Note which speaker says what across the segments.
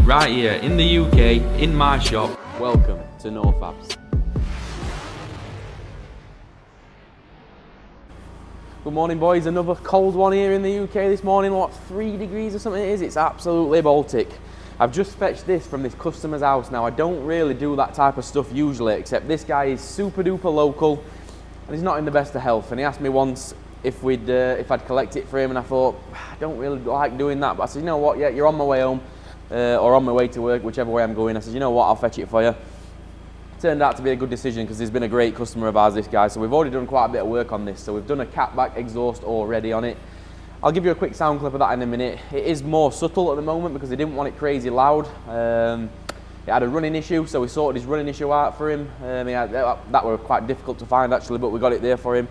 Speaker 1: right here in the UK, in my shop.
Speaker 2: Welcome to No Fabs. Good morning, boys. Another cold one here in the UK this morning. What, 3 degrees or something it is? It's absolutely Baltic. I've just fetched this from this customer's house. Now, I don't really do that type of stuff usually, except this guy is super duper local and he's not in the best of health. And he asked me once if I'd collect it for him, and I thought, I don't really like doing that. But I said, you know what, yeah, you're on my way home or on my way to work, whichever way I'm going. I said, you know what, I'll fetch it for you. Turned out to be a good decision because he's been a great customer of ours, this guy. So we've already done quite a bit of work on this. So we've done a catback exhaust already on it. I'll give you a quick sound clip of that in a minute. It is more subtle at the moment because he didn't want it crazy loud. He had a running issue, so we sorted his running issue out for him. That were quite difficult to find actually, but we got it there for him.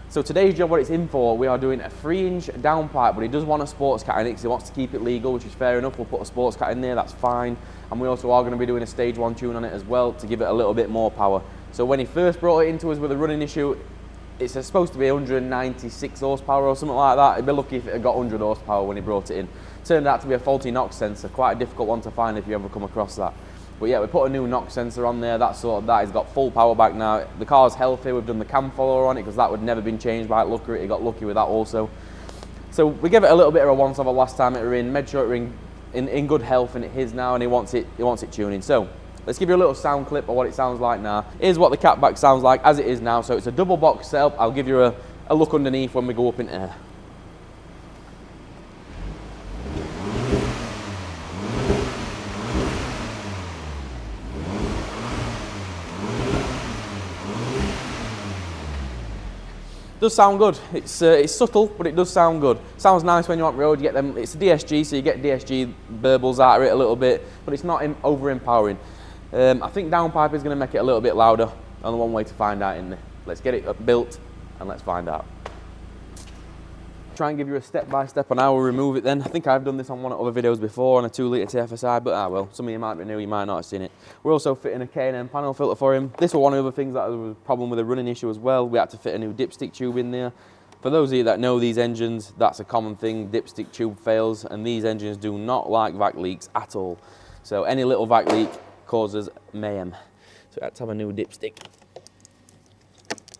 Speaker 2: So today's job, what it's in for, we are doing a 3-inch downpipe, but he does want a sports cat in it because he wants to keep it legal, which is fair enough. We'll put a sports cat in there, that's fine. And we also are going to be doing a stage 1 tune on it as well to give it a little bit more power. So when he first brought it into us with a running issue, it's supposed to be 196 horsepower or something like that. He'd be lucky if it had got 100 horsepower when he brought it in. Turned out to be a faulty knock sensor, quite a difficult one to find if you ever come across that. But yeah, we put a new knock sensor on there, that's sorted that. He's got full power back now. The car's healthy, we've done the cam follower on it because that would never been changed by Looker. He got lucky with that also. So we gave it a little bit of a once over last time it were in, made sure it were in good health, and it is now, and he wants it tuning. So let's give you a little sound clip of what it sounds like now. Here's what the catback sounds like as it is now. So it's a double box setup. I'll give you a look underneath when we go up in air. Does sound good. It's subtle, but it does sound good. Sounds nice when you're on the road. You get them. It's a DSG, so you get DSG burbles out of it a little bit, but it's not over empowering. I think downpipe is going to make it a little bit louder. Only one way to find out in there. Let's get it built and let's find out. Try and give you a step-by-step on how we remove it then. I think I've done this on one of the other videos before on a 2-litre tfsi, but well, some of you might be new, you might not have seen it. We're also fitting a K&M panel filter for him. This was one of the things that was a problem with a running issue as well. We had to fit a new dipstick tube in there. For those of you that know these engines, that's a common thing. Dipstick tube fails, and these engines do not like vac leaks at all. So any little vac leak causes mayhem. So we had to have a new dipstick.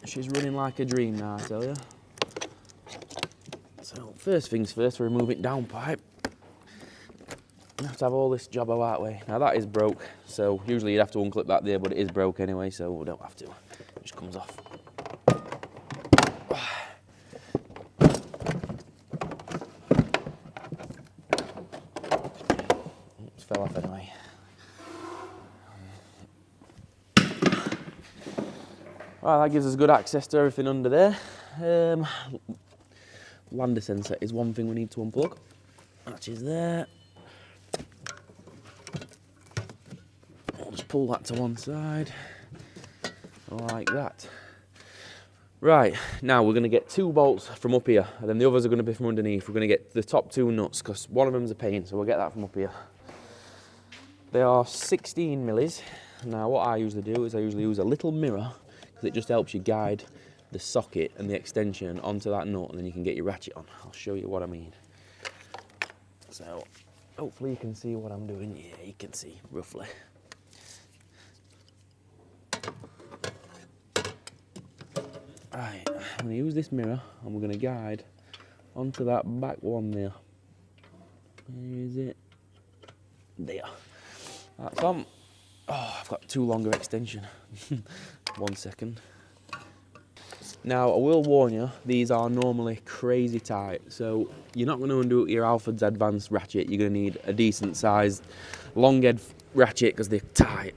Speaker 2: She's running like a dream now, I tell you. So first things first, we remove it downpipe. You have to have all this job out that way. Now that is broke, so usually you'd have to unclip that there, but it is broke anyway, so we don't have to. It just comes off. Oops, fell off anyway. Well, that gives us good access to everything under there. Lander sensor is one thing we need to unplug. That is there. I'll just pull that to one side, like that. Right, now we're going to get 2 bolts from up here, and then the others are going to be from underneath. We're going to get the top 2 nuts, because one of them's a pain, so we'll get that from up here. They are 16 millis. Now what I usually do is I usually use a little mirror, because it just helps you guide the socket and the extension onto that nut, and then you can get your ratchet on. I'll show you what I mean. So hopefully you can see what I'm doing. Yeah, you can see roughly. Right, I'm going to use this mirror and we're going to guide onto that back one there. Where is it? There. That's on. Oh, I've got too long of extension. 1 second. Now, I will warn you, these are normally crazy tight, so you're not going to undo your Alfred's Advanced ratchet. You're going to need a decent sized long head ratchet because they're tight.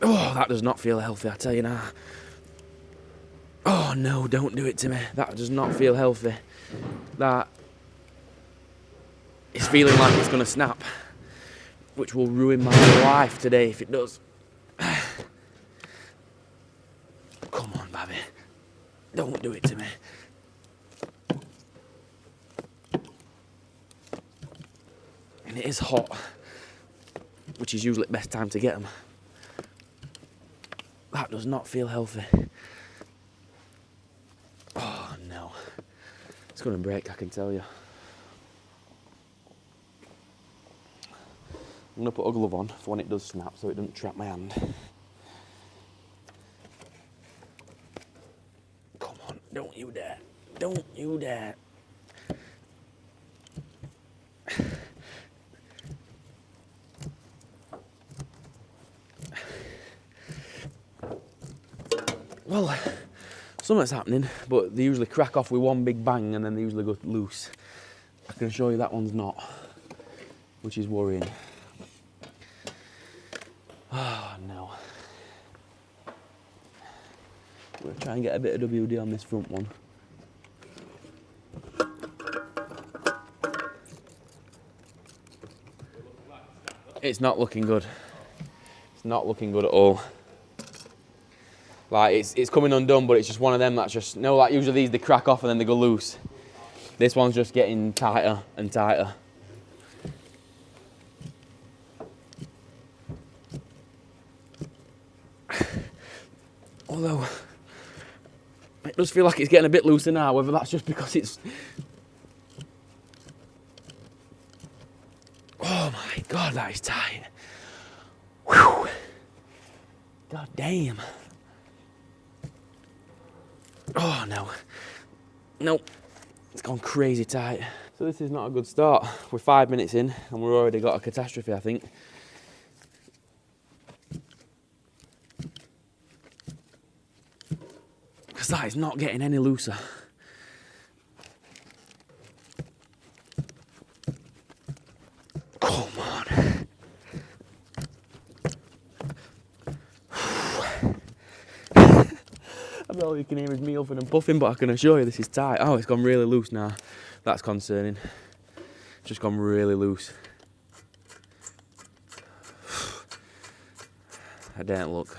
Speaker 2: Oh, that does not feel healthy, I tell you now. Oh no, don't do it to me. That does not feel healthy. That is feeling like it's going to snap, which will ruin my life today if it does. Come on, baby. Don't do it to me. And it is hot, which is usually the best time to get them. That does not feel healthy. Oh no. It's going to break, I can tell you. I'm gonna put a glove on for when it does snap so it doesn't trap my hand. Come on, don't you dare. Don't you dare. Well, something's happening, but they usually crack off with one big bang and then they usually go loose. I can assure you that one's not, which is worrying. Oh no. We'll try and get a bit of WD on this front one. It's not looking good. It's not looking good at all. Like, it's coming undone, but it's just one of them that's just, no, like usually these, they crack off and then they go loose. This one's just getting tighter and tighter. Although, it does feel like it's getting a bit looser now, whether that's just because it's... Oh my God, that is tight. Whew. God damn. Oh no. Nope. It's gone crazy tight. So this is not a good start. We're 5 minutes in and we've already got a catastrophe, I think. Because that is not getting any looser. Come on. I bet all you can hear is me huffing and puffing, but I can assure you this is tight. Oh, it's gone really loose now. That's concerning. It's just gone really loose. I daren't look.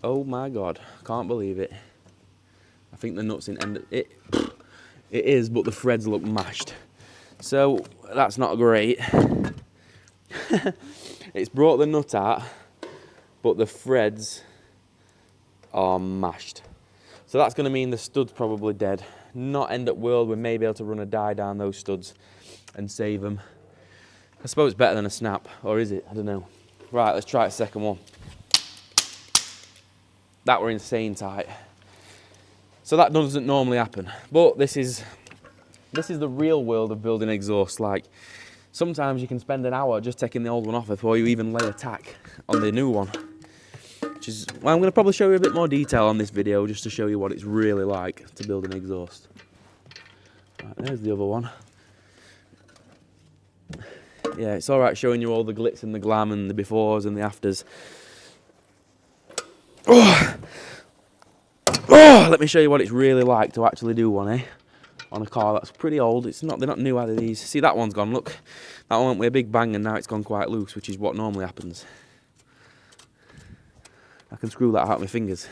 Speaker 2: Oh my God, can't believe it. I think the nuts in end it is, but the threads look mashed. So that's not great. It's brought the nut out, but the threads are mashed. So that's going to mean the stud's probably dead. Not end up world, we may be able to run a die down those studs and save them. I suppose it's better than a snap, or is it? I don't know. Right, let's try a second one. That were insane tight. So that doesn't normally happen, but this is the real world of building exhaust. Like, sometimes you can spend an hour just taking the old one off before you even lay a tack on the new one. Which is, well, I'm going to probably show you a bit more detail on this video just to show you what it's really like to build an exhaust. Right, there's the other one. Yeah, it's all right showing you all the glitz and the glam and the befores and the afters. Oh, let me show you what it's really like to actually do one, eh? On a car that's pretty old. They're not new either, these. See, that one's gone, look. That one went with a big bang and now it's gone quite loose, which is what normally happens. I can screw that out with my fingers.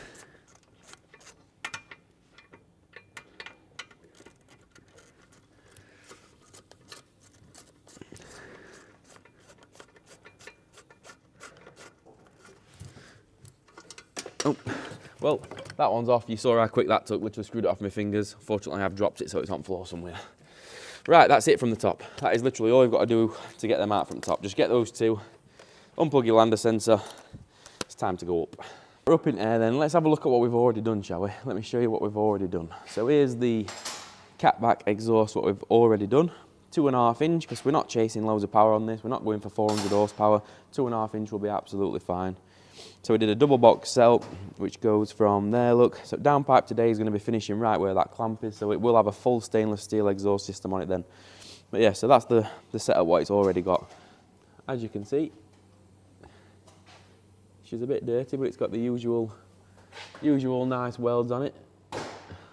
Speaker 2: Oh, well, that one's off. You saw how quick that took. Literally screwed it off my fingers. Fortunately, I've dropped it so it's on the floor somewhere. Right, that's it from the top. That is literally all you've got to do to get them out from the top. Just get those two, unplug your lander sensor. It's time to go up. We're up in air then. Let's have a look at what we've already done, shall we? Let me show you what we've already done. So here's the catback exhaust, what we've already done. 2.5 inch, because we're not chasing loads of power on this. We're not going for 400 horsepower. 2.5 inch will be absolutely fine. So we did a double box cell, which goes from there, look. So downpipe today is going to be finishing right where that clamp is, so it will have a full stainless steel exhaust system on it then. But yeah, so that's the setup, what it's already got. As you can see, she's a bit dirty, but it's got the usual nice welds on it.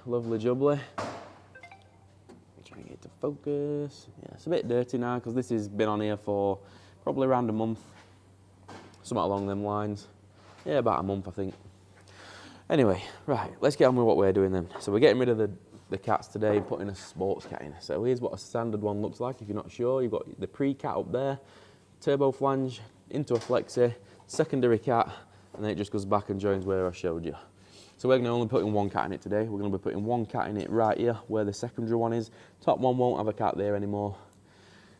Speaker 2: Lovely jubbly. Try and get it to focus. Yeah, it's a bit dirty now because this has been on here for probably around a month. Something along them lines. Yeah, about a month, I think. Anyway, right, let's get on with what we're doing then. So we're getting rid of the cats today, putting a sports cat in. So here's what a standard one looks like if you're not sure. You've got the pre-cat up there, turbo flange, into a flexi, secondary cat, and then it just goes back and joins where I showed you. So we're going to only put in one cat in it today. We're going to be putting one cat in it right here where the secondary one is. Top one won't have a cat there anymore.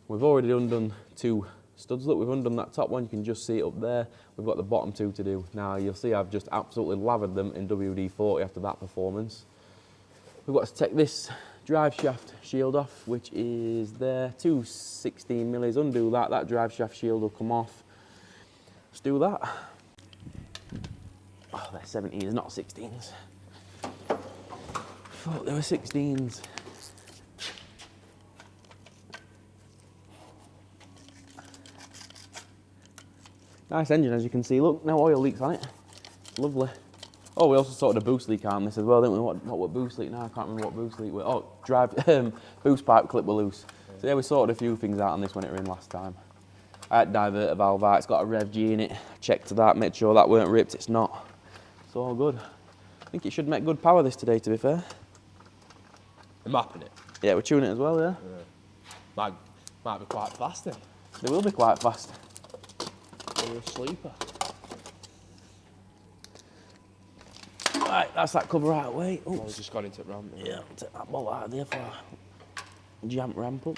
Speaker 2: We've already undone 2 studs. Look, we've undone that top one. You can just see it up there. We've got the bottom 2 to do. Now you'll see I've just absolutely lathered them in WD-40 after that performance. We've got to take this drive shaft shield off, which is there. 2 16 millis. Undo that. That drive shaft shield will come off. Let's do that. Oh, they're 17s, not 16s. Thought they were 16s. Nice engine, as you can see. Look, no oil leaks on it. Lovely. Oh, we also sorted a boost leak on this as well, didn't we? What boost leak? No, I can't remember what boost leak was. Oh, boost pipe clip were loose. So yeah, we sorted a few things out on this when it were in last time. I had to divert a valve out. It's got a Rev G in it. Checked that, made sure that weren't ripped. It's not. It's all good. I think it should make good power this today, to be fair.
Speaker 3: They're mapping it?
Speaker 2: Yeah, we're tuning it as well, yeah.
Speaker 3: Might be quite fast then.
Speaker 2: They will be quite fast.
Speaker 3: They're a sleeper.
Speaker 2: Right, that's that cover out of the way.
Speaker 3: Oh, it's just gone into the ramp.
Speaker 2: Yeah, I'll take that bolt out of there for a jump ramp up.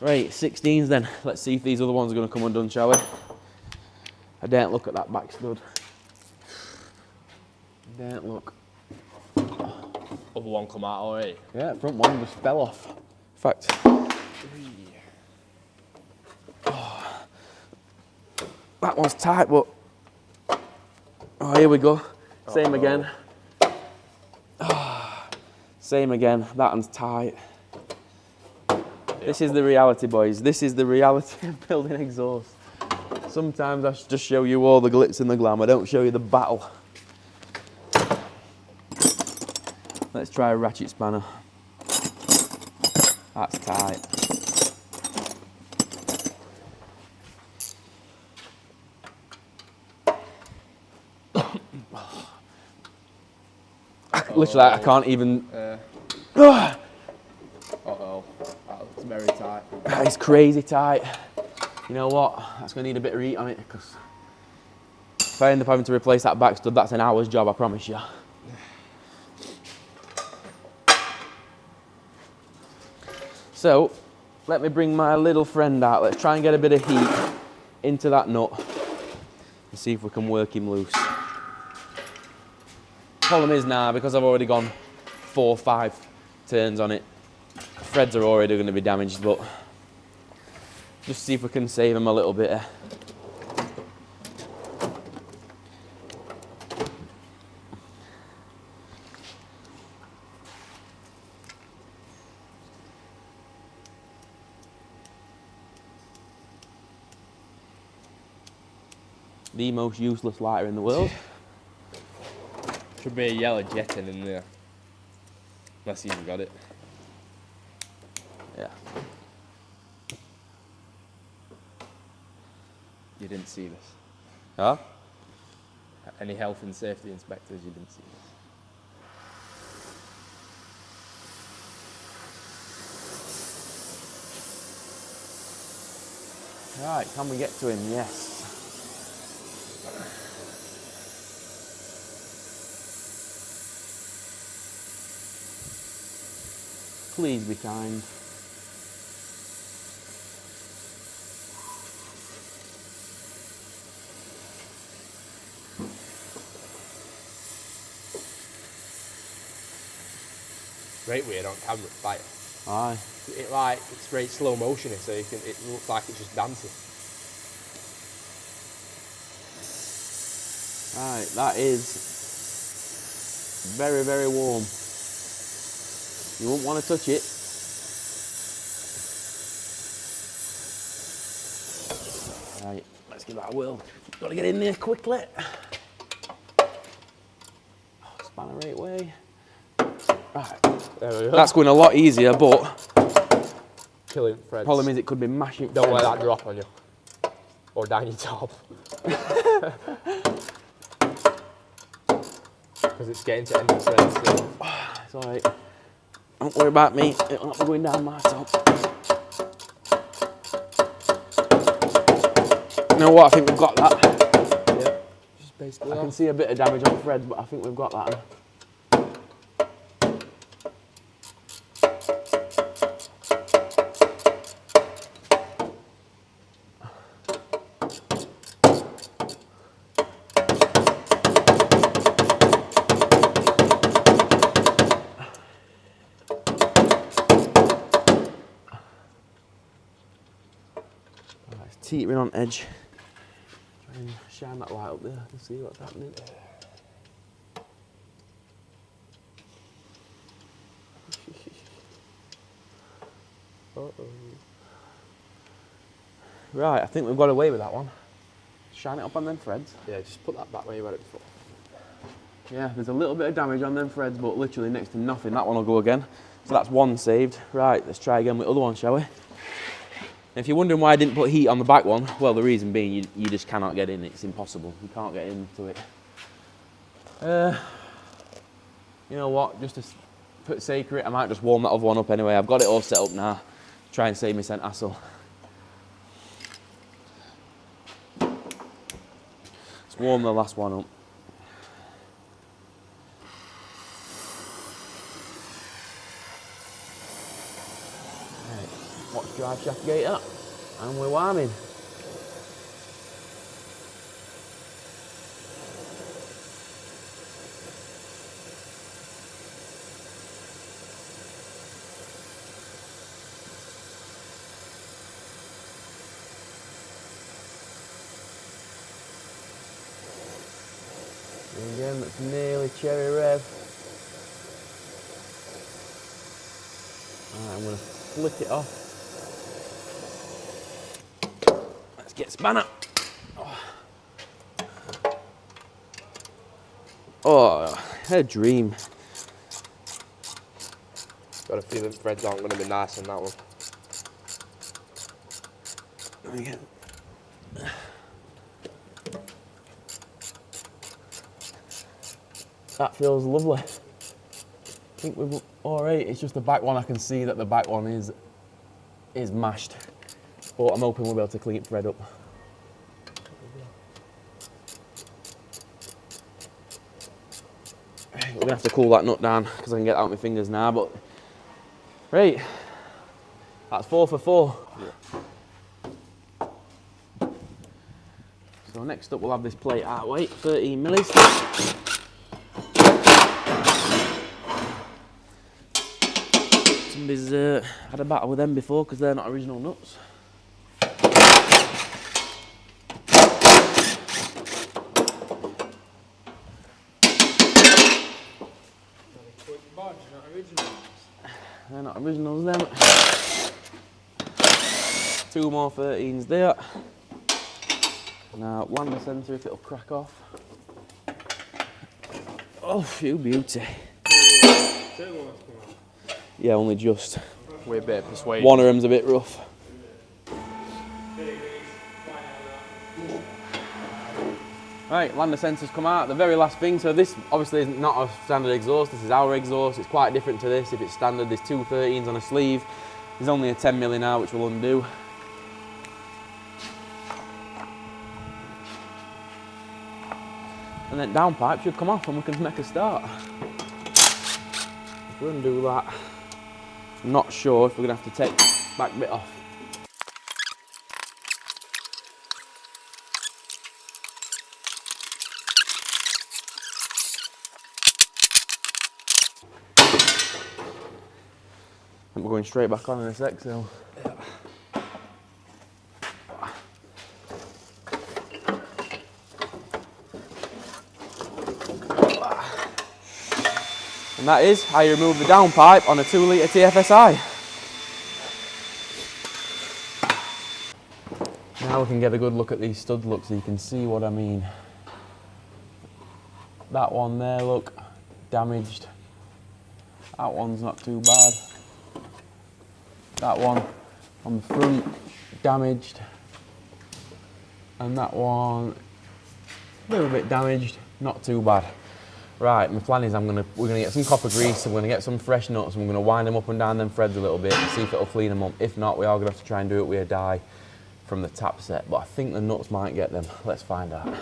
Speaker 2: Right, 16s then. Let's see if these other ones are going to come undone, shall we? I daren't look at that back stud. Daren't look.
Speaker 3: Other one come out already?
Speaker 2: Yeah, front one just fell off. In fact. Oh, that one's tight, but. Oh, here we go. Same again. Oh, same again. That one's tight. This is the reality, boys. This is the reality of building exhaust. Sometimes I just show you all the glitz and the glam. I don't show you the battle. Let's try a ratchet spanner. That's tight. Literally, I can't even.
Speaker 3: Uh-oh. That's very tight.
Speaker 2: That is crazy tight. You know what? That's going to need a bit of heat on it, because if I end up having to replace that back stud, that's an hour's job, I promise you. So, let me bring my little friend out. Let's try and get a bit of heat into that nut and see if we can work him loose. Problem is now, because I've already gone 4 or 5 turns on it, threads are already going to be damaged, but just see if we can save them a little bit. The most useless lighter in the world.
Speaker 3: Should be a yellow jetting in there. Unless you even got it.
Speaker 2: Yeah.
Speaker 3: You didn't see this.
Speaker 2: Huh?
Speaker 3: Any health and safety inspectors, you didn't see this.
Speaker 2: Right, can we get to him? Yes. Please be kind.
Speaker 3: Great weird on camera, like
Speaker 2: Aye.
Speaker 3: it's very slow motion, so it looks like it's just dancing.
Speaker 2: Right, that is very, very warm. You won't want to touch it. Right, let's give that a whirl. Got to get in there quickly. Spanner right way. Right,
Speaker 3: There we go.
Speaker 2: that's going a lot easier, but
Speaker 3: Killing threads.
Speaker 2: problem is it could be mashing.
Speaker 3: Don't let that drop on you. Or down your top. Because it's getting to end of threads still.
Speaker 2: It's alright. Don't worry about me. It'll not be going down my top. You know what? I think we've got that.
Speaker 3: Yeah. Just basically.
Speaker 2: I can see a bit of damage on threads, but I think we've got that. Teetering on edge. Try and shine that light up there to see what's happening. Uh-oh. Right, I think we've got away with that one. Shine it up on them threads.
Speaker 3: Yeah, just put that back where you had it before.
Speaker 2: Yeah, there's a little bit of damage on them threads, but literally next to nothing. That one will go again. So that's one saved. Right, let's try again with the other one, shall we? If you're wondering why I didn't put heat on the back one, well, the reason being you just cannot get in. It's impossible. You can't get into it. You know what? Just to put sake of it, I might just warm that other one up anyway. I've got it all set up now. Try and save me some hassle. Let's warm the last one up. Watch drive shaft gate up, and we're warming. And again, that's nearly cherry rev. Alright, I'm going to flick it off. Get spanner. Oh, a dream.
Speaker 3: Got a feeling threads aren't going to be nice on that one.
Speaker 2: Again. That feels lovely. I think we're all right. It's just the back one. I can see that the back one is mashed. But I'm hoping we'll be able to clean it thread up. We're gonna have to cool that nut down because I can get out my fingers now, but right, that's 4 for 4. Yeah. So next up we'll have this plate out weight, 13 millis. Somebody's had a battle with them before because they're not original nuts. They're not originals, them. 2 more 13s there. Now, land the centre if it'll crack off. Oh, you beauty. Yeah, only just.
Speaker 3: We're a bit persuaded.
Speaker 2: One of them's a bit rough. Right, lander sensors come out, the very last thing. So this obviously is not a standard exhaust, this is our exhaust. It's quite different to this. If it's standard, there's 2 13s on a sleeve. There's only a 10 milli now, which will undo. And then downpipe should come off and we can make a start. If we undo that, I'm not sure if we're gonna have to take the back bit off. And we're going straight back on in a sec, so. Yeah. And that is how you remove the downpipe on a 2 litre TFSI. Now we can get a good look at these stud looks so you can see what I mean. That one there, look, damaged. That one's not too bad. That one on the front, damaged. And that one, a little bit damaged, not too bad. Right, my plan is we're gonna get some copper grease, and we're gonna get some fresh nuts, and we're gonna wind them up and down them threads a little bit and see if it'll clean them up. If not, we are gonna have to try and do it with a dye from the tap set, but I think the nuts might get them. Let's find out.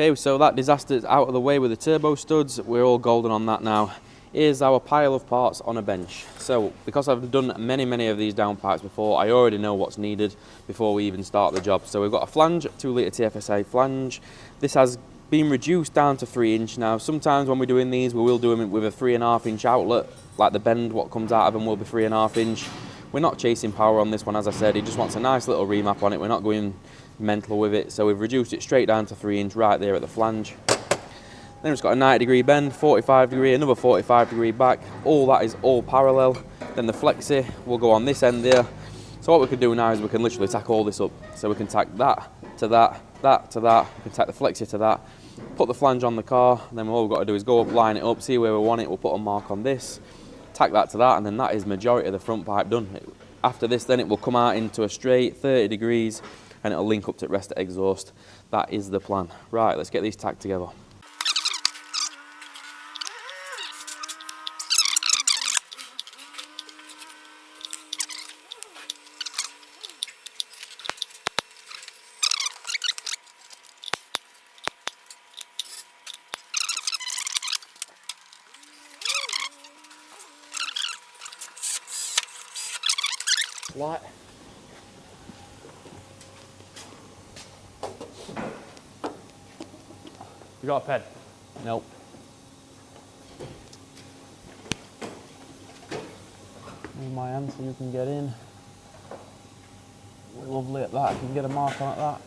Speaker 2: Okay, so that disaster's out of the way with the turbo studs. We're all golden on that now. Here's our pile of parts on a bench. So because I've done many of these downpipes before, I already know what's needed before we even start the job. So we've got a flange, 2 litre tfsi flange. This has been reduced down to 3" now. Sometimes when we're doing these, we will do them with a 3.5" outlet, like the bend what comes out of them will be 3.5". We're not chasing power on this one, as I said. He just wants a nice little remap on it. We're not going mental with it, so we've reduced it straight down to 3" right there at the flange. Then it's got a 90-degree bend, 45-degree, another 45-degree back. All that is all parallel. Then the flexi will go on this end there. So what we can do now is we can literally tack all this up. So we can tack that to that, that to that. We can tack the flexi to that, put the flange on the car, and then all we've got to do is go up, line it up, see where we want it. We'll put a mark on this, tack that to that, and then that is majority of the front pipe done. After this, then it will come out into a straight 30 degrees, and it'll link up to the rest of exhaust. That is the plan. Right, let's get these tacked together. Light.
Speaker 3: You got a pen?
Speaker 2: Nope. Move my hand so you can get in. Lovely at that. You can get a mark on at that.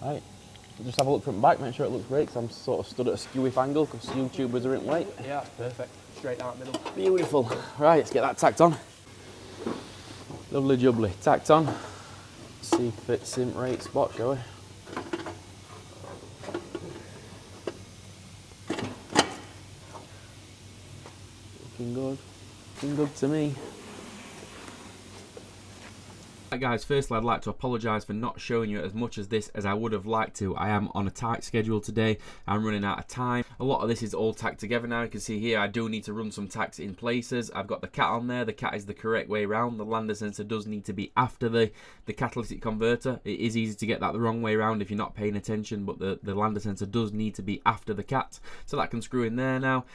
Speaker 2: Right. Just have a look front and back, make sure it looks great, because I'm sort of stood at a skewy angle because YouTubers are in late.
Speaker 3: Yeah, perfect. Straight down the middle.
Speaker 2: Beautiful. Right, let's get that tacked on. Lovely jubbly. Tacked on. See if it's in right spot, shall we? Looking good. Looking good to me.
Speaker 1: Right guys, firstly I'd like to apologise for not showing you as much as this as I would have liked to. I am on a tight schedule today. I'm running out of time. A lot of this is all tacked together now. You can see here I do need to run some tacks in places. I've got the cat on there. The cat is the correct way around. The lander sensor does need to be after the catalytic converter. It is easy to get that the wrong way around if you're not paying attention, but the lander sensor does need to be after the cat. So that can screw in there now.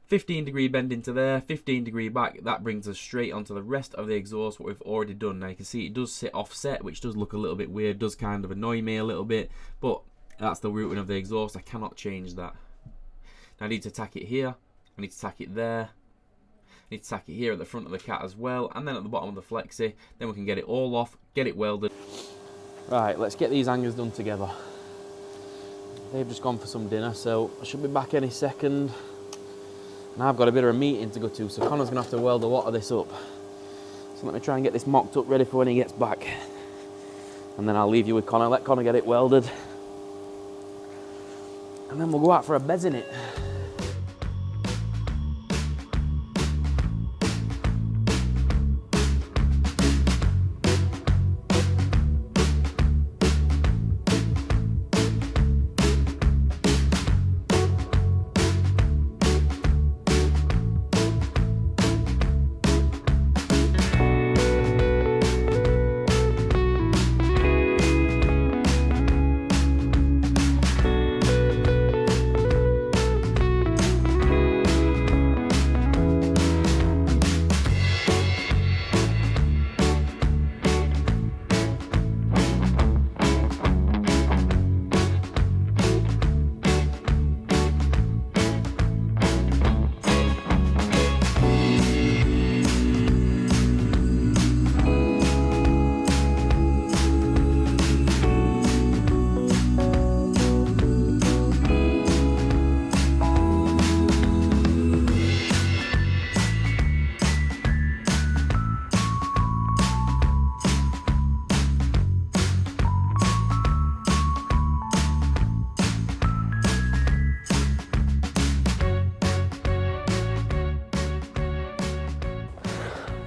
Speaker 1: 15-degree bend into there, 15-degree back. That brings us straight onto the rest of the exhaust, what we've already done. Now you can see it does sit offset, which does look a little bit weird, does kind of annoy me a little bit, but that's the routing of the exhaust. I cannot change that. Now I need to tack it here, I need to tack it there, I need to tack it here at the front of the cat as well, and then at the bottom of the flexi. Then we can get it all off, get it welded.
Speaker 2: Right, let's get these hangers done together. They've just gone for some dinner, so I should be back any second. Now I've got a bit of a meeting to go to, so Connor's gonna have to weld a lot of this up. So let me try and get this mocked up ready for when he gets back. And then I'll leave you with Connor, let Connor get it welded. And then we'll go out for a bez in it.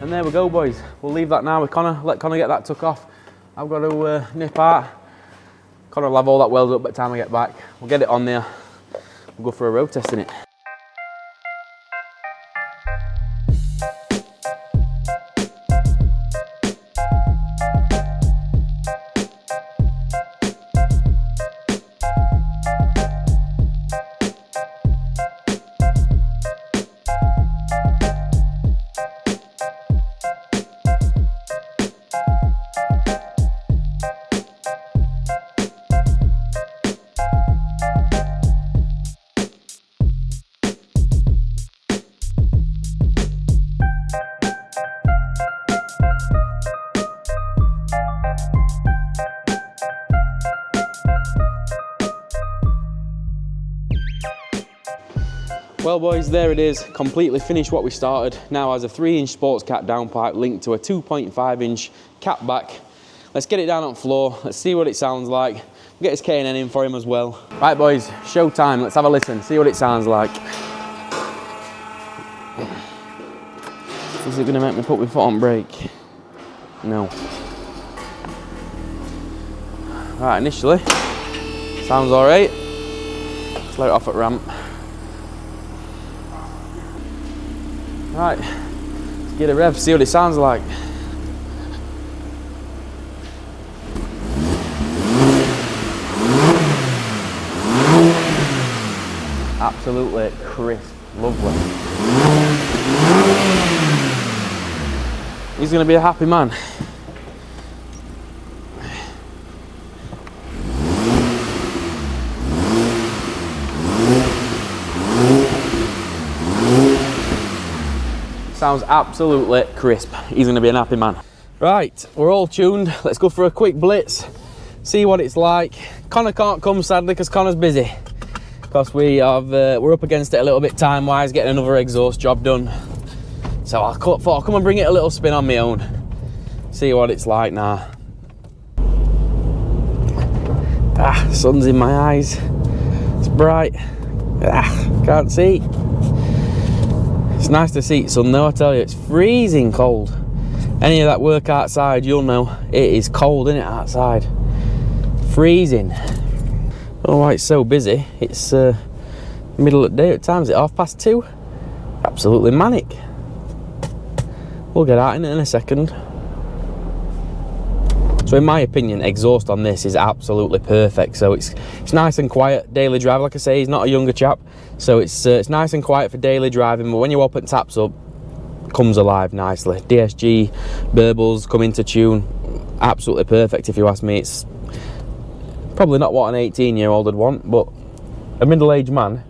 Speaker 2: And there we go, boys. We'll leave that now with Connor. Let Connor get that took off. I've got to nip out. Connor will have all that welded up by the time I get back. We'll get it on there. We'll go for a road test in it. Well boys, there it is, completely finished what we started. Now has a 3-inch sports cat downpipe linked to a 2.5-inch catback. Let's get it down on the floor, let's see what it sounds like. We'll get his K&N in for him as well. Right boys, show time, let's have a listen, see what it sounds like. Is it gonna make me put my foot on brake? No. Right, initially, sounds all right. Let's let it off at ramp. Right, let's get a rev, see what it sounds like. Absolutely crisp, lovely. He's gonna be a happy man. Sounds absolutely crisp. He's gonna be an happy man. Right, we're all tuned. Let's go for a quick blitz, see what it's like. Connor can't come sadly because Connor's busy. Because we're up against it a little bit time-wise, getting another exhaust job done. So I thought I'll come and bring it a little spin on my own. See what it's like now. Ah, sun's in my eyes. It's bright. Ah, can't see. It's nice to see sun though, I tell you, it's freezing cold. Any of that work outside, you'll know it is cold, isn't it, outside? Freezing. I don't know why it's so busy. It's middle of the day. What time is it? 2:30? Absolutely manic. We'll get out in it in a second. So in my opinion, exhaust on this is absolutely perfect. So it's nice and quiet, daily drive. Like I say, he's not a younger chap. So it's nice and quiet for daily driving, but when you open taps up, it comes alive nicely. DSG, burbles come into tune. Absolutely perfect if you ask me. It's probably not what an 18-year-old would want, but a middle-aged man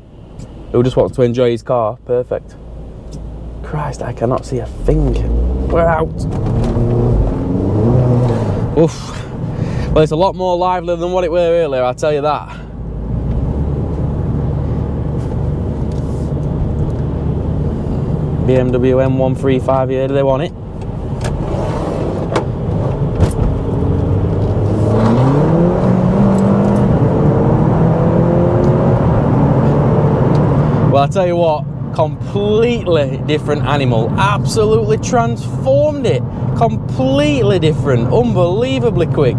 Speaker 2: who just wants to enjoy his car, perfect. Christ, I cannot see a thing. We're out. Oof. Well, it's a lot more lively than what it were earlier, I'll tell you that. BMW M135 here, do they want it? Well, I'll tell you what, completely different animal. Absolutely transformed it. Completely different. Unbelievably quick.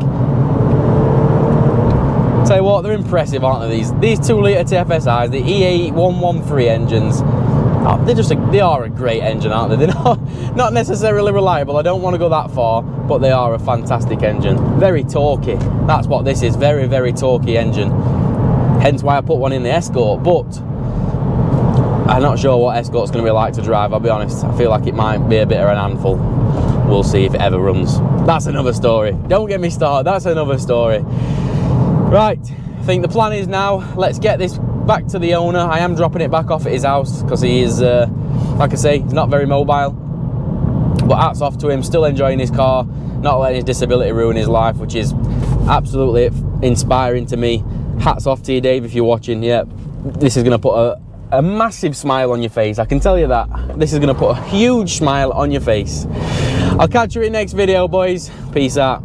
Speaker 2: Tell you what, they're impressive, aren't they? These 2-litre TFSIs, the E8113 engines. Oh, they are a great engine, aren't they? They're not necessarily reliable. I don't want to go that far, but they are a fantastic engine. Very torquey. That's what this is. Very, very torquey engine. Hence why I put one in the Escort, but I'm not sure what Escort's going to be like to drive, I'll be honest. I feel like it might be a bit of an handful. We'll see if it ever runs. That's another story. Don't get me started, that's another story. Right, I think the plan is now, let's get this back to the owner. I am dropping it back off at his house because he is, like I say, he's not very mobile. But hats off to him, still enjoying his car, not letting his disability ruin his life, which is absolutely inspiring to me. Hats off to you, Dave, if you're watching. Yeah, this is going to put a massive smile on your face, I can tell you that. This is going to put a huge smile on your face. I'll catch you in the next video, boys. Peace out.